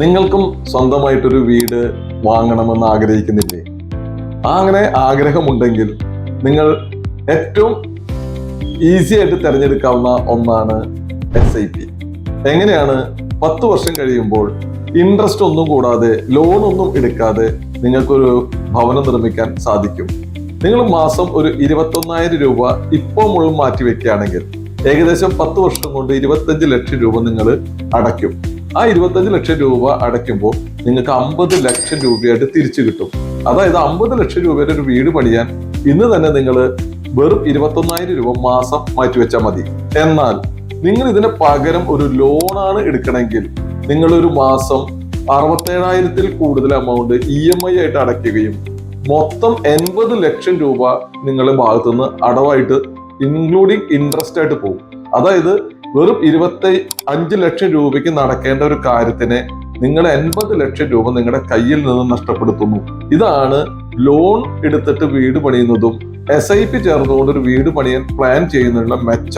നിങ്ങൾക്കും സ്വന്തമായിട്ടൊരു വീട് വാങ്ങണമെന്ന് ആഗ്രഹിക്കുന്നില്ലേ? അങ്ങനെ ആഗ്രഹമുണ്ടെങ്കിൽ നിങ്ങൾ ഏറ്റവും ഈസി ആയിട്ട് തിരഞ്ഞെടുക്കാവുന്ന ഒന്നാണ് SIP. എങ്ങനെയാണ് 10 വർഷം കഴിയുമ്പോൾ ഇൻട്രസ്റ്റ് ഒന്നും കൂടാതെ ലോൺ ഒന്നും എടുക്കാതെ നിങ്ങൾക്കൊരു ഭവനം നിർമ്മിക്കാൻ സാധിക്കും? നിങ്ങൾ മാസം ഒരു 21,000 രൂപ ഇപ്പോൾ മാറ്റി വെക്കുകയാണെങ്കിൽ ഏകദേശം 10 വർഷം കൊണ്ട് 25 ലക്ഷം രൂപ നിങ്ങൾ അടയ്ക്കും. ആ 25 ലക്ഷം രൂപ അടയ്ക്കുമ്പോൾ നിങ്ങൾക്ക് 50 ലക്ഷം രൂപയായിട്ട് തിരിച്ചു കിട്ടും. അതായത് 50 ലക്ഷം രൂപയുടെ ഒരു വീട് പണിയാൻ ഇന്ന് തന്നെ നിങ്ങൾ വെറും 21,000 രൂപ മാസം മാറ്റിവെച്ചാൽ മതി. എന്നാൽ നിങ്ങൾ ഇതിന് പകരം ഒരു ലോണാണ് എടുക്കണമെങ്കിൽ നിങ്ങൾ ഒരു മാസം 67,000-ൽ കൂടുതൽ എമൗണ്ട് EMI ആയിട്ട് അടയ്ക്കുകയും മൊത്തം 80 ലക്ഷം രൂപ നിങ്ങളുടെ ഭാഗത്തുനിന്ന് അടവായിട്ട് ഇൻക്ലൂഡിങ് ഇൻട്രസ്റ്റ് ആയിട്ട് പോകും. അതായത് വെറും 25 ലക്ഷം രൂപയ്ക്ക് നടക്കേണ്ട ഒരു കാര്യത്തിനെ നിങ്ങൾ 80 ലക്ഷം രൂപ നിങ്ങളുടെ കയ്യിൽ നിന്ന് നഷ്ടപ്പെടുത്തുന്നു. ഇതാണ് ലോൺ എടുത്തിട്ട് വീട് പണിയുന്നതും SIP ചേർന്നുകൊണ്ട് ഒരു വീട് പണിയാൻ പ്ലാൻ ചെയ്യുന്നതിനുള്ള മെച്ചം.